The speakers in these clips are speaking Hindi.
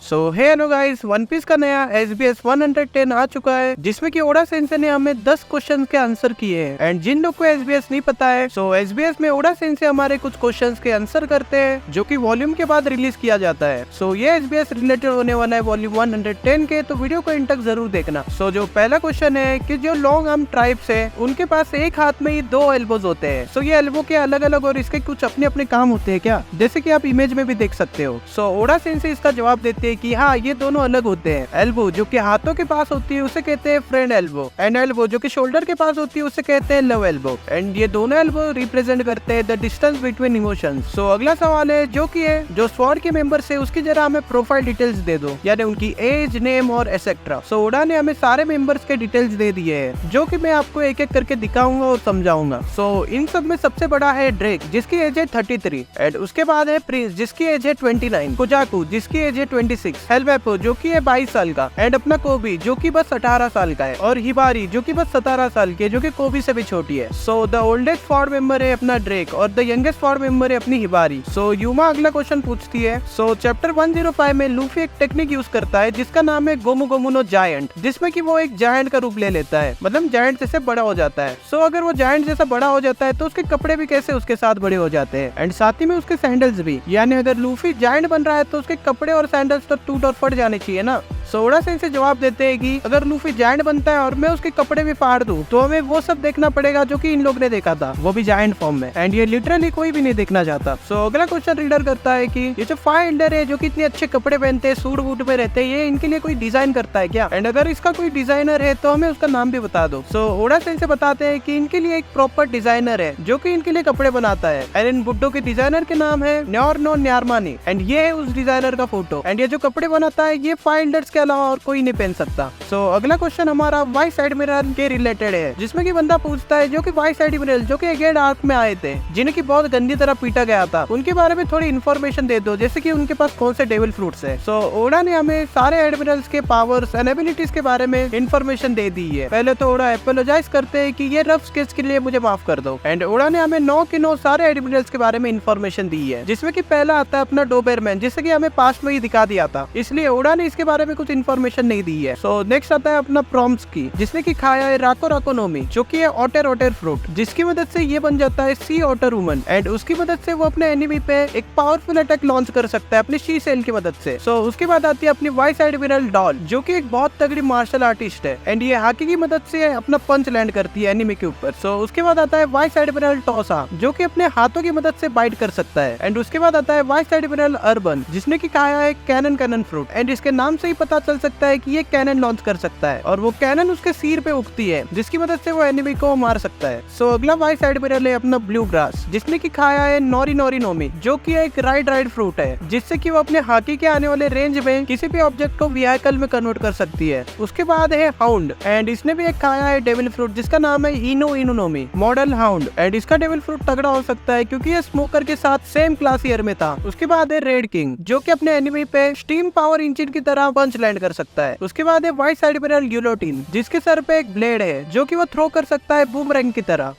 सो हेलो गाइस, वन पीस का नया SBS 110 आ चुका है जिसमें कि ओडा सेंसे ने हमें 10 क्वेश्चंस के आंसर किए हैं। एंड जिन लोग को SBS नहीं पता है, सो SBS में ओडा सेंसे हमारे कुछ क्वेश्चंस के आंसर करते हैं जो कि वॉल्यूम के बाद रिलीज किया जाता है। सो ये SBS रिलेटेड होने वाला है वॉल्यूम 110 के, तो वीडियो को इन तक जरूर देखना। सो जो पहला क्वेश्चन है कि जो लॉन्ग आर्म ट्राइब्स है उनके पास एक हाथ में ही 2 एल्बोज होते हैं। सो ये एल्बो के अलग अलग और इसके कुछ अपने अपने काम होते हैं क्या, जैसे कि आप इमेज में भी देख सकते हो। सो ओडा सेंसे इसका जवाब देते हैं कि हाँ, ये दोनों अलग होते हैं। एल्बो जो कि हाथों के पास होती है उसे कहते हैं फ्रेंड एल्बो, एंड एल्बो जो कि शोल्डर के पास होती है उसे कहते हैं लव एल्बो। एंड ये दोनों एल्बो रिप्रेजेंट करते हैं द डिस्टेंस बिटवीन इमोशंस। सो अगला सवाल है जो कि है जो स्वॉर्ड के मेंबर्स है उसकी जरा हमें प्रोफाइल डिटेल्स दे दो, यानी उनकी एज, नेम और एसेट्रा। सो ओडा ने हमें सारे मेंबर्स के डिटेल्स दे दिए हैं जो कि मैं आपको एक एक करके दिखाऊंगा और समझाऊंगा। सो इन सब में सबसे बड़ा है ड्रेक जिसकी एज है 33, एंड उसके बाद है प्रिंस जिसकी एज है 29, कोजाकू जिसकी एज है 26, हेलवेपो जो कि है 22 साल का, एंड अपना कोबी जो कि बस 18 साल का है, और हिबारी जो कि बस 17 साल की है जो कि कोबी से भी छोटी है। So the oldest ford member है अपना ड्रेक और द यंगेस्ट फॉर्ड मेंबर है अपनी हिबारी। सो यूमा अगला क्वेश्चन पूछती है। सो चैप्टर 105 में लूफी एक टेक्निक यूज करता है जिसका नाम है गोमू गोमू नो जायंट, जिसमें कि वो एक जायंट का रूप ले लेता है, मतलब जायंट जैसे बड़ा हो जाता है। सो अगर वो जायंट जैसा बड़ा हो जाता है तो उसके कपड़े भी कैसे उसके साथ बड़े हो जाते हैं, एंड साथ ही में उसके सैंडल्स भी, यानी अगर लूफी जायंट बन रहा है तो उसके कपड़े और सैंडल्स तो टूट और फट जाने चाहिए ना। सो ओडा सेंसे जवाब देते हैं कि अगर लूफी जायंट बनता है और मैं उसके कपड़े भी फाड़ दूं तो हमें वो सब देखना पड़ेगा जो कि इन लोग ने देखा था, वो भी जायंट फॉर्म में, एंड ये लिटरली कोई भी नहीं देखना चाहता। सो अगला क्वेश्चन रीडर करता है कि ये जो फायर एल्डर है जो कि इतने अच्छे कपड़े पहनते हैं, सूट वूट में रहते हैं, ये इनके लिए कोई डिजाइन करता है क्या, एंड अगर इसका कोई डिजाइनर है तो हमें उसका नाम भी बता दो। सो ओडा सेंसे बताते हैं कि इनके लिए एक प्रॉपर डिजाइनर है जो कि इनके लिए कपड़े बनाता है, एंड इन बुड्ढो के डिजाइनर के नाम है न्योरनो न्यारमानी, एंड ये है उस डिजाइनर का फोटो, एंड ये जो कपड़े बनाता है ये फायर एल्डर्स के अलावा और कोई नहीं पहन सकता। सो अगला क्वेश्चन हमारा वाइस एडमिरल के रिलेटेड है जिसमें कि बंदा पूछता है जो कि वाइस एडमिरल जो कि अगेन आर्क में आए थे जिन्हें की बहुत गंदी तरह पीटा गया था, उनके बारे में थोड़ी इन्फॉर्मेशन दे दो, जैसे कि उनके पास कौन से डेविल फ्रूट्स है। सो ओडा ने हमें सारे एडमिरल्स के पावर्स एंड एबिलिटीज के बारे में इन्फॉर्मेशन दे दी है। पहले तो ओडा एपोलोजाइज करते हैं कि ये रफ स्केच के लिए मुझे माफ कर दो, एंड ओडा ने हमें 9 के 9 सारे एडमिरल्स के बारे में इन्फॉर्मेशन दी है, जिसमें कि पहला आता है अपना डोबेरमैन, जिसे कि हमें पास्ट में ही दिखा दिया था, इसलिए ओडा ने इसके बारे में कुछ इन्फॉर्मेशन नहीं दी है। सो नेक्स्ट आता है अपना प्रोम्स्की जिसने की खाया है राको राकोनोमी जो कि है ऑटर ऑटर फ्रूट, जिसकी मदद से ये बन जाता है सी ऑटर वुमन, एंड उसकी मदद से वो अपने एनिमी पे एक पावरफुल अटैक लॉन्च कर सकता है अपनी शी सेल की मदद से। सो उसके बाद आती है अपनी वाइस एडमिरल डॉल जो कि एक बहुत तगड़ी मार्शल आर्टिस्ट है, एंड ये हाकी की मदद से अपना पंच लैंड करती है एनिमी के ऊपर। सो उसके बाद आता है वाइस एडमिरल टोसा जो कि अपने हाथों की मदद से बाइट कर सकता है, एंड उसके बाद आता है वाइस एडमिरल अर्बन जिसने की खाया है कैनन फ्रूट, एंड इसके नाम से ही पता चल सकता है कि ये कैनन लॉन्च कर सकता है, और वो कैनन उसके सिर पे उगती है जिसकी मदद से वो एनिमी को मार सकता है। सो अगला वाइस एडमिरल है अपना ब्लू ग्रास जिसने की खाया है नोरी नोरी नोमी जो कि एक राइड फ्रूट है, जिससे कि वो अपने हाकी के आने वाले रेंज में किसी भी ऑब्जेक्ट को व्हीकल में कन्वर्ट कर सकती है। उसके बाद है हाउंड, एंड इसने भी एक खाया है डेविल फ्रूट जिसका नाम है इनो इनो नोमी मॉडल हाउंड, एंड इसका डेविल फ्रूट तगड़ा हो सकता है क्योंकि ये स्मोकर के साथ सेम क्लास ईयर में था। उसके बाद है रेड किंग जो कि अपने एनिमी पे स्टीम पावर इंजन की तरह पंच लैंड कर सकता है। उसके बाद है वाइस एडमिरल यूलोटिन जिसके सर पे एक ब्लेड है जो कि वो थ्रो कर सकता है बूमरैंग की तरह।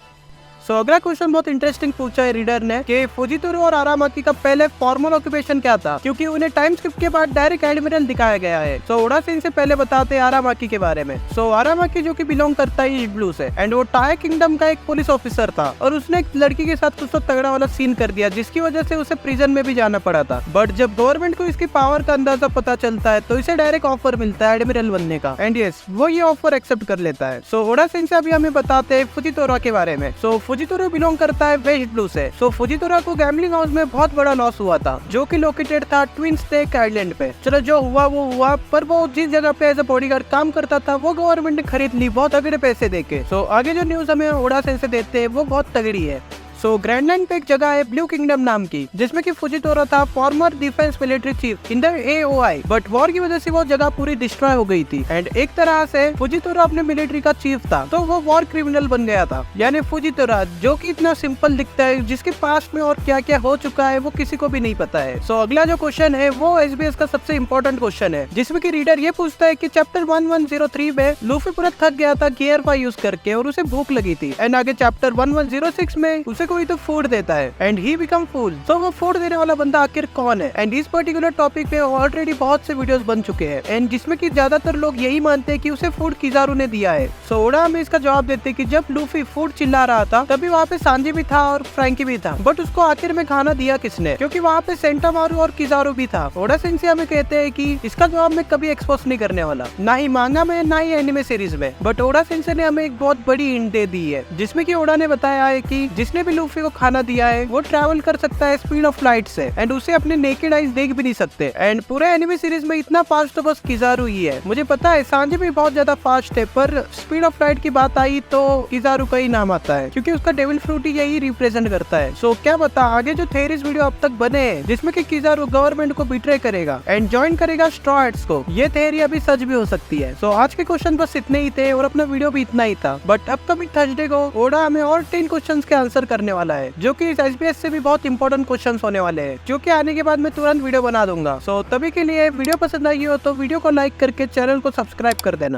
सो अगला क्वेश्चन बहुत इंटरेस्टिंग पूछा है रीडर ने कि फुजितोरो और आरामाकी का पहले फॉर्मल ऑक्यूपेशन क्या था, क्योंकि उन्हें टाइम स्किप के बाद डायरेक्ट एडमिरल दिखाया गया है। सो ओडा सेंसे से पहले बताते हैं आरामाकी के बारे में। सो आरामाकी जो कि बिलोंग करता है ईस्ट ब्लू से, एंड वो टाया किंगडम का एक पुलिस ऑफिसर था, और उसने एक लड़की के साथ कुछ तो तगड़ा वाला सीन कर दिया जिसकी वजह से उसे प्रिजन में भी जाना पड़ा था। बट जब गवर्नमेंट को इसकी पावर का अंदाजा पता चलता है तो इसे डायरेक्ट ऑफर मिलता है एडमिरल बनने का, एंड यस वो ये ऑफर एक्सेप्ट कर लेता है। सो ओडा सेंसे अभी हमें बताते हैं फुजितोरो के बारे में। सो फुजितोरो बिलोंग करता है वेस्ट ब्लू से। सो फुजितोरा को गैम्बलिंग हाउस में बहुत बड़ा लॉस हुआ था जो कि लोकेटेड था ट्विन स्टेक आइलैंड पे। चलो जो हुआ वो हुआ, पर वो जिस जगह पे एज अ बॉडीगार्ड काम करता था वो गवर्नमेंट ने खरीद ली बहुत तगड़े पैसे देके। सो आगे जो न्यूज हमें ओडा सेंसे देते हैं वो बहुत तगड़ी है। सो ग्रैंडलैंड पे एक जगह है ब्लू किंगडम नाम की जिसमें कि फुजितोरा था farmer defence military chief in the AOI, but war की वजह से वो जगह पूरी डिस्ट्रॉय हो गई थी, एंड एक तरह से फुजितोरा अपने मिलिट्री का चीफ था तो वो वॉर क्रिमिनल बन गया था, यानी फुजितोरा जो कि इतना सिंपल दिखता है जिसके पास में और क्या क्या हो चुका है वो किसी को भी नहीं पता है। सो अगला जो क्वेश्चन है वो SBS का सबसे इंपॉर्टेंट क्वेश्चन है जिसमें कि रीडर ये पूछता है कि चैप्टर 1103 में लूफी पूरा थक गया था गियर 5 यूज करके और उसे भूख लगी थी, एंड आगे चैप्टर 1106 में उसे कोई तो फूड देता है एंड ही बिकम फूल। तो वो फूड देने वाला बंदा आखिर कौन है? एंड इस पर्टिकुलर टॉपिक पे ऑलरेडी बहुत से वीडियोस बन चुके हैं एंड जिसमें कि ज्यादातर लोग यही मानते हैं कि उसे फूड किजारू ने दिया है। सो ओडा हमें इसका जवाब देते कि जब लूफी फूड चिल्ला रहा था तभी वहाँ पे सांजी भी था और फ्रैंकी भी था, बट उसको आखिर में खाना दिया किसने? क्योंकि वहाँ पे सेंटामारू और किजारू भी था। ओडा सेंसे हमें कहते हैं कि इसका जवाब मैं कभी एक्सपोज नहीं करने वाला, ना ही मांगा में ना ही एनिमे सीरीज में, बट ओडा सेंसे ने हमें एक बहुत बड़ी हिंट दे दी है जिसमें कि ओडा ने बताया है कि जिसने भी लूफी को खाना दिया है वो ट्रैवल कर सकता है स्पीड ऑफ लाइट से एंड उसे अपने नेकेड आइज देख भी नहीं सकते। एंड पूरे एनिमे सीरीज में इतना फास्ट तो बस किजारू ही है। मुझे पता है सांजी भी बहुत ज्यादा फास्ट है, पर स्पीड ऑफ लाइट की बात आई तो किजारू का ही नाम आता है क्योंकि उसका डेविल फ्रूट ही यही रिप्रेजेंट करता है। सो क्या बता आगे जो थेरीज वीडियो अब तक बने हैं जिसमें कि किजारू गवर्नमेंट को बिट्रे करेगा एंड ज्वाइन करेगा स्ट्रॉ हैट्स को, ये थेरी अभी सच भी हो सकती है। सो आज के क्वेश्चन बस इतने ही थे और अपना वीडियो भी इतना ही था, बट अपकमिंग थर्सडे को ओडा हमें और 10 क्वेश्चंस के आंसर करने वाला है जो कि इस एसबीएस से भी बहुत इंपॉर्टेंट क्वेश्चंस होने वाले हैं, जो कि आने के बाद मैं तुरंत वीडियो बना दूंगा। सो तभी के लिए वीडियो पसंद आई हो तो वीडियो को लाइक करके चैनल को सब्सक्राइब कर देना।